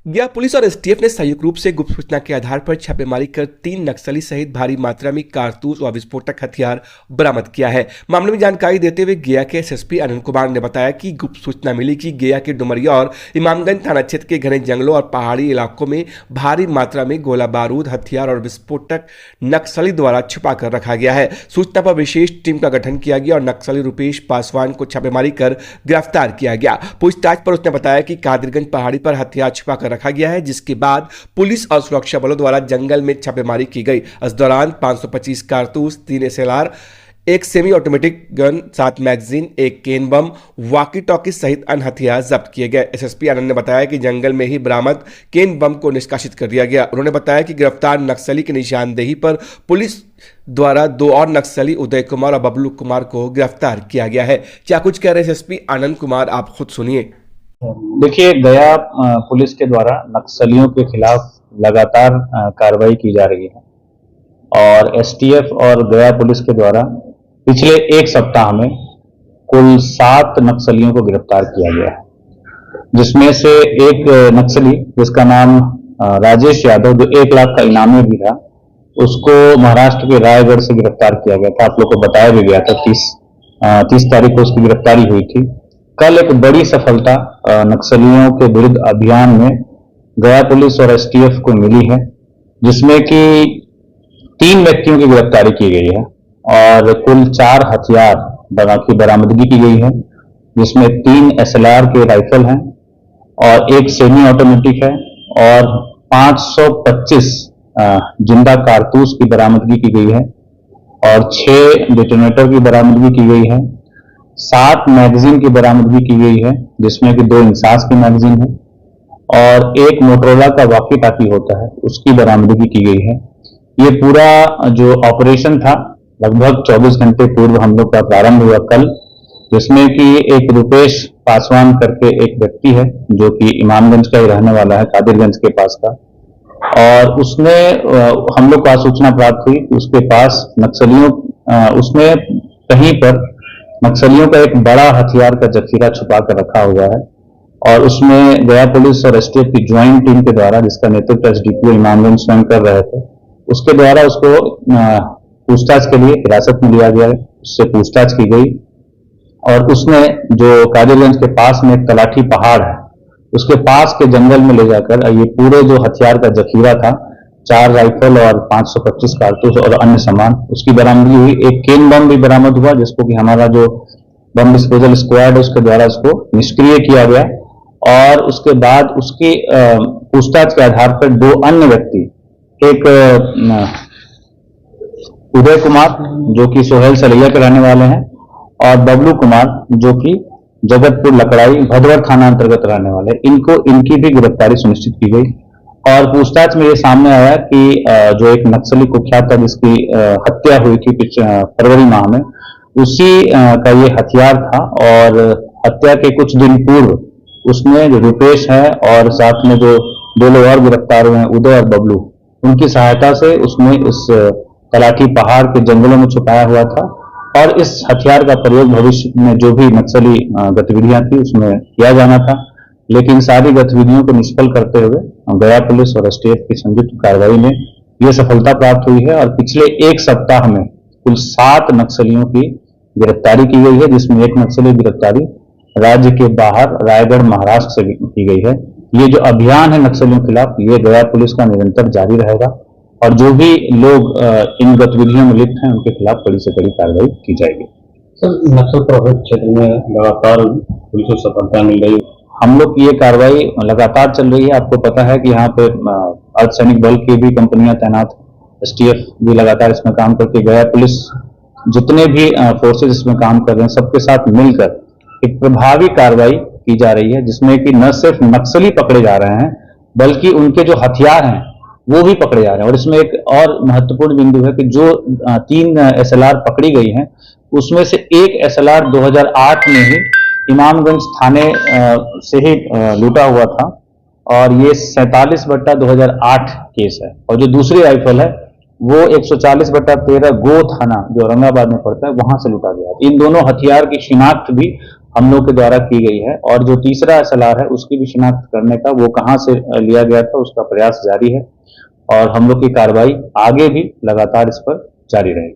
गया पुलिस और एसटीएफ ने संयुक्त रूप से गुप्त सूचना के आधार पर छापेमारी कर 3 नक्सली सहित भारी मात्रा में कारतूस और विस्फोटक हथियार बरामद किया है। मामले में जानकारी देते हुए गया के एसएसपी आनंद कुमार ने बताया कि गुप्त सूचना मिली कि गया के डुमरिया और इमामगंज थाना क्षेत्र के घने जंगलों और पहाड़ी इलाकों में भारी मात्रा में गोला बारूद, हथियार और विस्फोटक नक्सली द्वारा छुपा कर रखा गया है। सूचना पर विशेष टीम का गठन किया गया और नक्सली रुपेश पासवान को छापेमारी कर गिरफ्तार किया गया। पूछताछ पर उसने बताया कि कादिरगंज पहाड़ी पर हथियार छुपा कर रखा गया है, जिसके बाद पुलिस और सुरक्षा बलों द्वारा जंगल में छापेमारी की गई। इस दौरान 525 कारतूस, 3 एसएलआर, एक सेमी ऑटोमेटिक गन, 7 मैगजीन, एक केन बम, वॉकी टॉकी सहित अन्य हथियार जब्त किए गए। एसएसपी आनंद ने बताया कि जंगल में ही बरामद केन बम को निष्कासित कर दिया गया। उन्होंने बताया कि गिरफ्तार नक्सली की निशानदेही पर पुलिस द्वारा 2 और नक्सली उदय कुमार और बबलू कुमार को गिरफ्तार किया गया है। क्या कुछ कह रहे एसएसपी आनंद कुमार, आप खुद सुनिए। देखिए, गया पुलिस के द्वारा नक्सलियों के खिलाफ लगातार कार्रवाई की जा रही है और एसटीएफ और गया पुलिस के द्वारा पिछले 1 सप्ताह में कुल 7 नक्सलियों को गिरफ्तार किया गया है, जिसमें से एक नक्सली जिसका नाम राजेश यादव, जो 1 लाख का इनामी भी था, उसको महाराष्ट्र के रायगढ़ से गिरफ्तार किया गया था। आप लोग को बताया भी गया था 30 तारीख को उसकी गिरफ्तारी हुई थी। कल एक बड़ी सफलता नक्सलियों के विरुद्ध अभियान में गया पुलिस और एसटीएफ को मिली है, जिसमें कि 3 व्यक्तियों की गिरफ्तारी की गई है और कुल 4 हथियार की बरामदगी की गई है, जिसमें 3 एसएलआर के राइफल हैं और एक सेमी ऑटोमेटिक है और 525 जिंदा कारतूस की बरामदगी की गई है और 6 डिटोनेटर की बरामदगी की गई है। 7 मैगजीन की बरामदगी की गई है, जिसमें कि 2 इंसास की मैगजीन है और एक मोटरोला का वॉकी टॉकी होता है, उसकी बरामदगी की गई है। ये पूरा जो ऑपरेशन था लगभग 24 घंटे पूर्व हम लोग का प्रारंभ हुआ कल, जिसमें कि एक रुपेश पासवान करके एक व्यक्ति है जो कि इमामगंज का ही रहने वाला है, कादिरगंज के पास का, और उसने हम लोग को सूचना प्राप्त हुई कि उसके पास उसने कहीं पर नक्सलियों का एक बड़ा हथियार का जखीरा छुपा कर रखा हुआ है और उसमें गया पुलिस और एसटीएफ की ज्वाइंट टीम के द्वारा, जिसका नेतृत्व एसडीपीओ इमामगंज स्वयं कर रहे थे, उसके द्वारा उसको पूछताछ के लिए हिरासत में लिया गया, उससे पूछताछ की गई और उसने जो कादिरगंज के पास में एक तलाठी पहाड़ है, उसके पास के जंगल में ले जाकर ये पूरे जो हथियार का जखीरा था, 4 राइफल और 525 कारतूस और अन्य सामान, उसकी बरामदगी हुई। एक केन बम भी बरामद हुआ, जिसको कि हमारा जो बम डिस्पोजल स्क्वाड है उसके द्वारा उसको निष्क्रिय किया गया और उसके बाद उसकी पूछताछ के आधार पर 2 अन्य व्यक्ति, एक उदय कुमार जो कि सोहेल सलैया के रहने वाले हैं और बबलू कुमार जो कि जगतपुर लकड़ाई भदवर थाना अंतर्गत रहने वाले, इनकी भी गिरफ्तारी सुनिश्चित की गई। और पूछताछ में ये सामने आया कि जो एक नक्सली कुख्यात था जिसकी हत्या हुई थी फरवरी माह में, उसी का ये हथियार था और हत्या के कुछ दिन पूर्व उसने जो रुपेश है और साथ में जो 2 लोग और गिरफ्तार हुए हैं, उदय और बबलू, उनकी सहायता से उसने इस तलाठी पहाड़ के जंगलों में छुपाया हुआ था और इस हथियार का प्रयोग भविष्य में जो भी नक्सली गतिविधियां थी उसमें किया जाना था। लेकिन सारी गतिविधियों को निष्फल करते हुए गया पुलिस और एसटीएफ की संयुक्त कार्रवाई में यह सफलता प्राप्त हुई है और पिछले 1 सप्ताह में कुल 7 नक्सलियों की गिरफ्तारी की गई है, जिसमें एक नक्सली गिरफ्तारी राज्य के बाहर रायगढ़ महाराष्ट्र से की गई है। ये जो अभियान है नक्सलियों के खिलाफ, ये गया पुलिस का निरंतर जारी रहेगा और जो भी लोग इन गतिविधियों में लिप्त हैं उनके खिलाफ कड़ी से कड़ी कार्रवाई की जाएगी। सर, नक्सल प्रभावित क्षेत्र में लगातार पुलिस को सफलता मिल रही है। हम लोग की ये कार्रवाई लगातार चल रही है। आपको पता है कि यहाँ पे अर्धसैनिक बल की भी कंपनियां तैनात, एसटीएफ भी लगातार इसमें काम करके, गया पुलिस जितने भी फोर्सेज इसमें काम कर रहे हैं सबके साथ मिलकर एक प्रभावी कार्रवाई की जा रही है, जिसमें कि न सिर्फ नक्सली पकड़े जा रहे हैं बल्कि उनके जो हथियार हैं वो भी पकड़े जा रहे हैं। और इसमें एक और महत्वपूर्ण बिंदु है कि जो 3 एसएलआर पकड़ी गई हैं उसमें से एक एसएलआर 2008 में ही इमामगंज थाने से ही लूटा हुआ था और ये 47/2008 केस है और जो दूसरी राइफल है वो 140/13 गो थाना जो औरंगाबाद में पड़ता है वहां से लूटा गया। इन दोनों हथियार की शिनाख्त भी हम लोग के द्वारा की गई है, और जो तीसरा SLR है उसकी भी शिनाख्त करने का, वो कहाँ से लिया गया था, उसका प्रयास जारी है और हम लोग की कार्रवाई आगे भी लगातार इस पर जारी रहेगी।